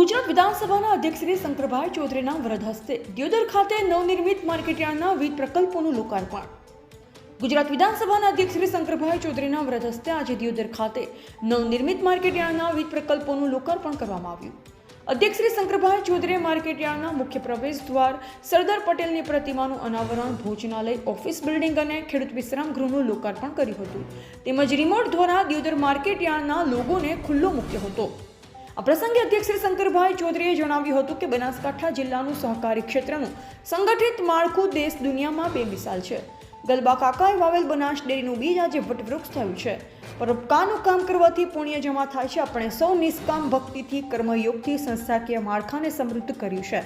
ગુજરાત વિધાનસભાના અધ્યક્ષ શ્રી શંકરભાઈ ચૌધરીના વરદ હસ્તે દિયોદર ખાતે નવનિર્મિત માર્કેટયાર્ડના વિવિધ પ્રકલ્પોનું લોકાર્પણ. ગુજરાત વિધાનસભાના અધ્યક્ષ શ્રી શંકરભાઈ ચૌધરીના વરદ હસ્તે આજે દિયોદર ખાતે નવનિર્મિત માર્કેટયાર્ડના વિવિધ પ્રકલ્પોનું લોકાર્પણ કરવામાં આવ્યું. અધ્યક્ષ શ્રી શંકરભાઈ ચૌધરીએ માર્કેટયાર્ડના મુખ્ય પ્રવેશ દ્વાર, સરદાર પટેલની પ્રતિમાનું અનાવરણ, ભોજનાલય, ઓફિસ બિલ્ડિંગ અને ખેડૂત વિશ્રામ ગૃહનું લોકાર્પણ કર્યું હતું. તેમજ રિમોટ દ્વારા દિયોદર માર્કેટયાર્ડના લોગોને ખુલ્લો મૂક્યો હતો. આ પ્રસંગે અધ્યક્ષ શ્રી શંકરભાઈ ચૌધરીએ જણાવ્યું હતું કે બનાસકાંઠા જિલ્લાનું સહકારી ક્ષેત્રનું સંગઠિત માળખું દેશ દુનિયામાં બેમિસાલ છે. ગલબા કાકાએ વાવેલ બનાસ ડેરીનું બીજ આજે વટવૃક્ષ થયું છે. પરોપકારનું કામ કરવાથી પુણ્ય જમા થાય છે. આપણે સૌ નિષ્કામ ભક્તિથી, કર્મયોગથી સંસ્થાકીય માળખાને સમૃદ્ધ કર્યું છે.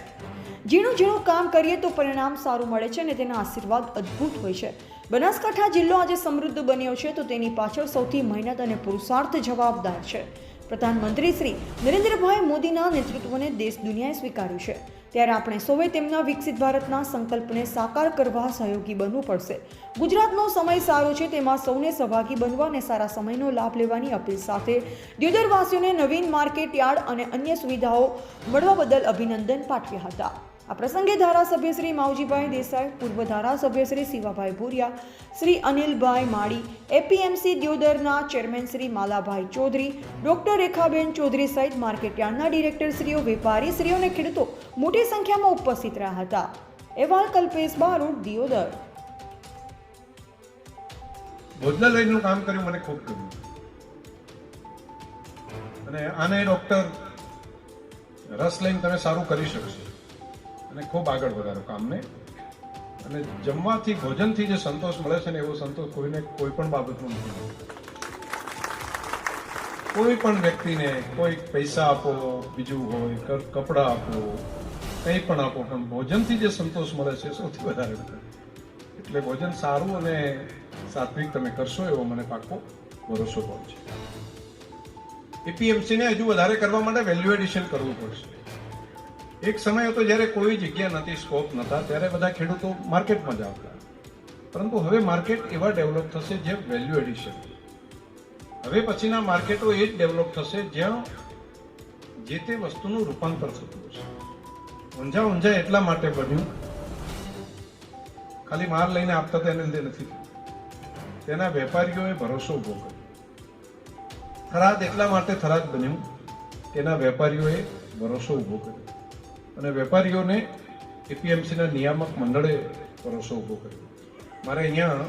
ઝીણું ઝીણું કામ કરીએ તો પરિણામ સારું મળે છે અને તેના આશીર્વાદ અદ્ભુત હોય છે. બનાસકાંઠા જિલ્લો આજે સમૃદ્ધ બન્યો છે તો તેની પાછળ સૌથી મહેનત અને પુરુષાર્થ જવાબદાર છે. પ્રધાનમંત્રી શ્રી નરેન્દ્રભાઈ મોદીના નેતૃત્વને દેશ દુનિયાએ સ્વીકાર્યું છે. ત્યારે આપણે સૌએ તેમના વિકસિત ભારતના સંકલ્પને સાકાર કરવા સહયોગી બનવું પડશે. ગુજરાતનો સમય સારો છે, તેમાં સૌને સહભાગી બનવા અને સારા સમયનો લાભ લેવાની અપીલ સાથે દિયોદરવાસીઓને નવીન માર્કેટ યાર્ડ અને અન્ય સુવિધાઓ મળવા બદલ અભિનંદન પાઠવ્યા હતા. આ પ્રસંગે ધારાસભ્ય શ્રી માવજીભાઈ દેસાઈ, પૂર્વ ધારાસભ્ય શ્રી શિવાભાઈ ભુરિયા, શ્રી અનિલભાઈ માળી, એપીએમસી દિયોદરના ચેરમેન શ્રી માલાભાઈ ચૌધરી, ડોક્ટર રેખાબેન ચૌધરી સહિત માર્કેટયાર્ડના ડિરેક્ટરશ્રીઓ, વેપારીશ્રીઓ અને ખેડૂતો મોટી સંખ્યામાં ઉપસ્થિત રહ્યા હતા. અહેવાલ કલ્પેશ બારોટ, દિયોદર. ભોજનાલયનું કામ કર્યું મને ખૂબ ગમ્યું અને આને ડોક્ટર રસ લઈને તમે સારું કરી શકશો અને ખૂબ આગળ વધારો કામને. અને જમવાથી, ભોજનથી જે સંતોષ મળે છે ને એવો સંતોષ કોઈને કોઈ પણ બાબતનો નથી મળતો. કોઈ પણ વ્યક્તિને કોઈ પૈસા આપો, બીજું હોય કપડાં આપો, કંઈ પણ આપો, પણ ભોજનથી જે સંતોષ મળે છે સૌથી વધારે મળે. એટલે ભોજન સારું અને સાત્વિક તમે કરશો એવો મને પાકો ભરોસો પણ છે. એપીએમસીને હજુ વધારે કરવા માટે વેલ્યુ એડિશન કરવું પડશે. એક સમય હતો જ્યારે કોઈ જગ્યા નથી, સ્કોપ નહોતા, ત્યારે બધા ખેડૂતો માર્કેટમાં જ આવતા. પરંતુ હવે માર્કેટ એવા ડેવલપ થશે જે વેલ્યુ એડિશન. હવે પછીના માર્કેટો એ જ ડેવલપ થશે જ્યાં જે તે વસ્તુનું રૂપાંતર થતું હશે. ઊંઝા એટલા માટે બન્યું, ખાલી માલ લઈને આપતા તેને લીધે નથી થયું. તેના વેપારીઓએ ભરોસો ઉભો કર્યો. થરાદ એટલા માટે થરાદ બન્યું, તેના વેપારીઓએ ભરોસો ઉભો કર્યો અને વેપારીઓને એપીએમસીના નિયામક મંડળે ભરોસો ઉભો કર્યો. મારે અહીંયા